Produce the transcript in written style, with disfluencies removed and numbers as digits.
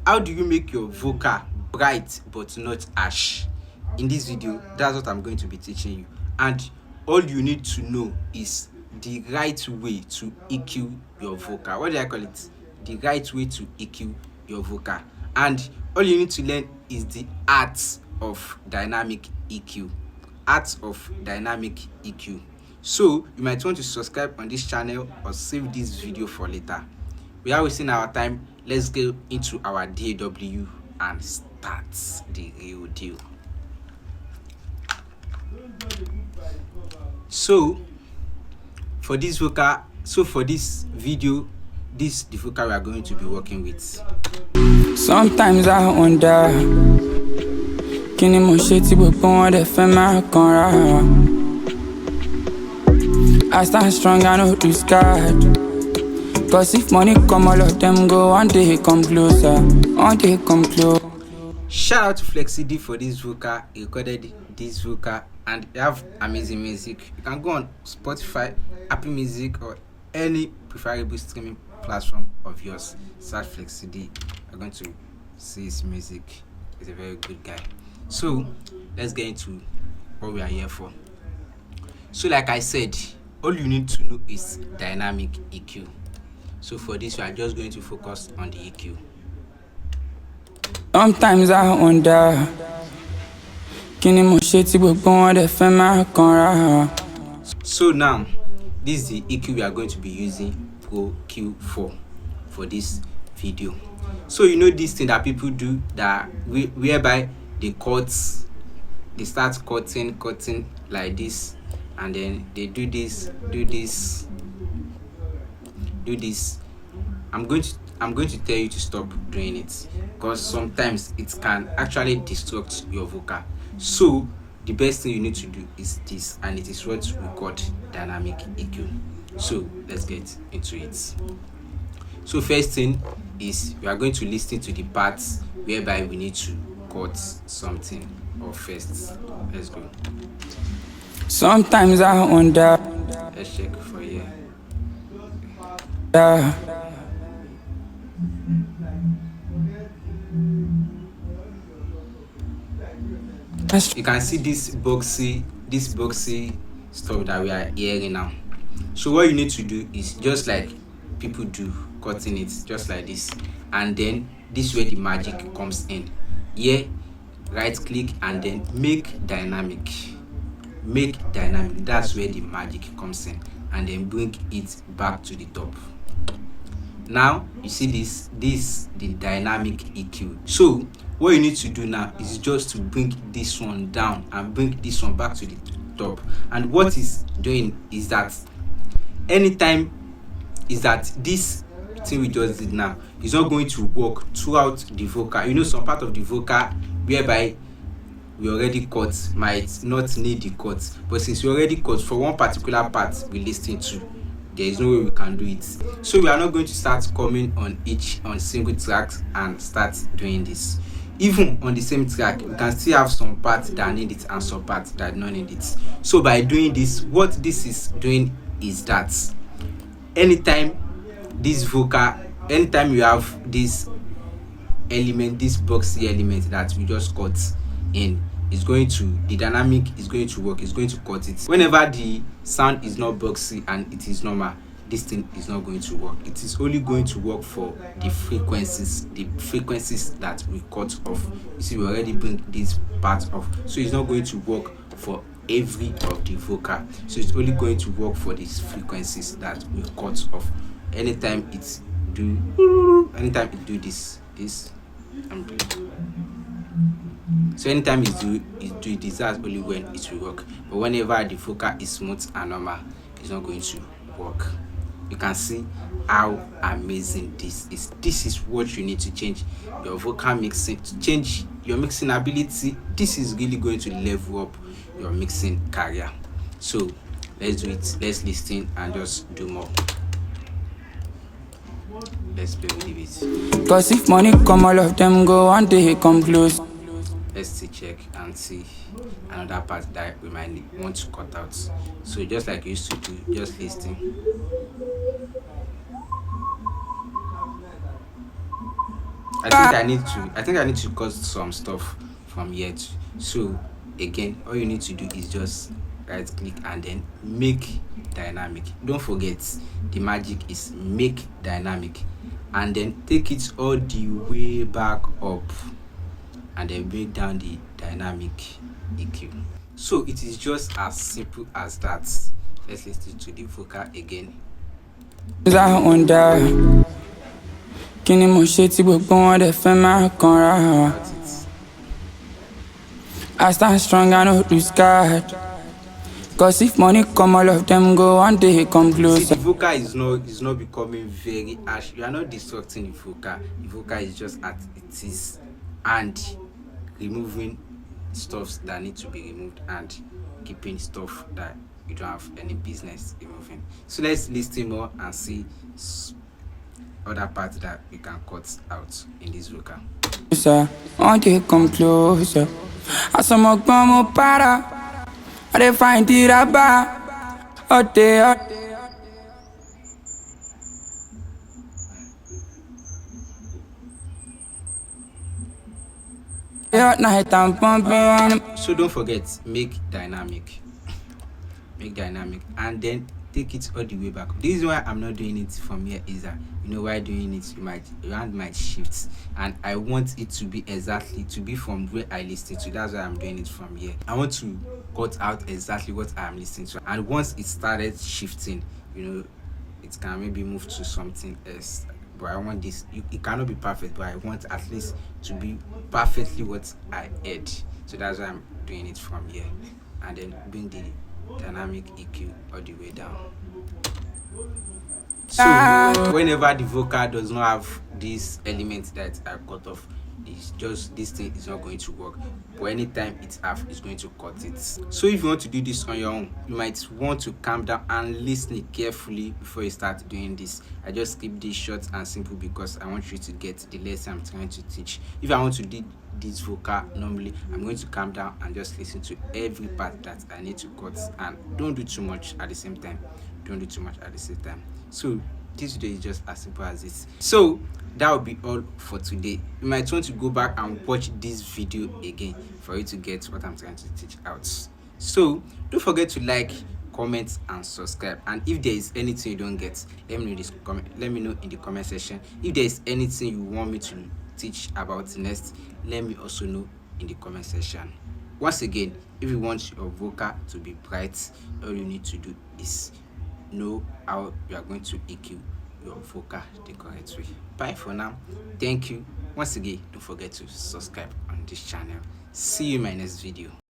How do you make your vocal bright but not harsh? In this video, that's what I'm going to be teaching you, and all you need to know is the right way to EQ your vocal. What do I call it? The right way to EQ your vocal. And all you need to learn is the art of dynamic EQ. Art of dynamic EQ. So you might want to subscribe on this channel or save this video for later. Without wasting our time, let's go into our DAW and start the real deal. So for this video, this is the vocal we are going to be working with. Sometimes I wonder, kini mo ṣe tí gbogbo wọn dẹ̀ fẹ́ máa kanra. I stand strong, I no too scared. Cause if money come, all of them go, one day come closer, one day come close. Shout out to Flexi D for this vocal. He recorded this vocal and they have amazing music. You can go on Spotify, Apple Music, or any preferable streaming platform of yours. Search Flexi D. You're going to see his music. He's a very good guy. So let's get into what we are here for. So like I said, all you need to know is dynamic EQ. So for this, we are just going to focus on the EQ. Sometimes I wonder, kini mo ṣe tí gbogbo wọn dẹ̀ fẹ́ máa kanra. So now, this is the EQ we are going to be using, Pro Q4, for this video. So you know this thing that people do, that whereby they start cutting like this, and then they do this. I'm going to tell you to stop doing it, because sometimes it can actually destruct your vocal. So the best thing you need to do is this, and it is what we call dynamic EQ. So let's get into it. So first thing is, we are going to listen to the parts whereby we need to cut something off first. Let's go. Sometimes I wonder, Let's check for here. You can see this boxy stuff that we are hearing now. So what you need to do is just like people do, cutting it just like this, and then this is where the magic comes in. Here, right click and then make dynamic. That's where the magic comes in, and then bring it back to the top. Now you see this the dynamic EQ. So what you need to do now is just to bring this one down and bring this one back to the top. And what it's doing is that this thing we just did now is not going to work throughout the vocal. You know, some part of the vocal whereby we already cut might not need the cut, but since we already cut for one particular part we listen to, there is no way we can do it. So we are not going to start coming on single tracks and start doing this. Even on the same track, we can still have some parts that need it and some parts that don't need it. So by doing this, what this is doing is that anytime you have this element, this boxy element that we just cut in, the dynamic is going to work. It's going to cut it. Whenever the sound is not boxy and it is normal, this thing is not going to work. It is only going to work for the frequencies that we cut off. You see, we already bring this part off, so it's not going to work for every of the vocal. So it's only going to work for these frequencies that we cut off. Anytime it do this, I'm doing. So anytime it do this, that's only when it will work. But whenever the vocal is smooth and normal, it's not going to work. You can see how amazing this is. This is what you need to change your vocal mixing, to change your mixing ability. This is really going to level up your mixing career. So let's do it. Let's listen and just do more. Let's play with it. Cause if money come, all of them go, one day come close. Let's see, check and see another part that we might want to cut out. So just like you used to do, just listen. I think I need to cut some stuff from here too. So again, all you need to do is just right click and then make dynamic. Don't forget, the magic is make dynamic, and then take it all the way back up and then bring down the dynamic EQ. So it is just as simple as that. Let's listen to the vocal again. I wonder, kini mo ṣe tí gbogbo wọn dẹ̀ fẹ́ máa kanra. About it. I stand strong, I no lose guard. Cause if money come, all of them go one day come See, closer. the vocal is not becoming very harsh. You are not disrupting the vocal. The vocal is just at it is, and removing stuffs that need to be removed and keeping stuff that you don't have any business removing. So let's listen more and see other parts that we can cut out in this vocal. One day come closer. As I'm a mo para. I dey find it about out there. Night I'm pumping. So don't forget, make dynamic, and then take it all the way back. This is why I'm not doing it from here. Is that, you know, why doing it, your hand might shift, and I want it to be exactly to be from where I listened to. That's why I'm doing it from here. I want to cut out exactly what I'm listening to, and once it started shifting, you know, it can maybe move to something else. But I want this, it cannot be perfect, but I want at least to be perfectly what I heard. So that's why I'm doing it from here, and then bring the dynamic EQ all the way down. So whenever the vocal does not have this element that I cut off, it's just this thing is not going to work. But anytime it's going to cut it. So if you want to do this on your own, you might want to calm down and listen carefully before you start doing this. I just keep this short and simple because I want you to get the lesson I'm trying to teach. If I want to do this vocal normally, I'm going to calm down and just listen to every part that I need to cut, and don't do too much at the same time. So this video is just as simple as this. So that will be all for today. You might want to go back and watch this video again for you to get what I'm trying to teach out. So don't forget to like, comment and subscribe, and if there is anything you don't get, let me know in the comment section. If there is anything you want me to teach about next, let me also know in the comment section. Once again, if you want your vocal to be bright, all you need to do is know how you are going to EQ your vocal the correct way. Bye for now. Thank you once again. Don't forget to subscribe on this channel. See you in my next video.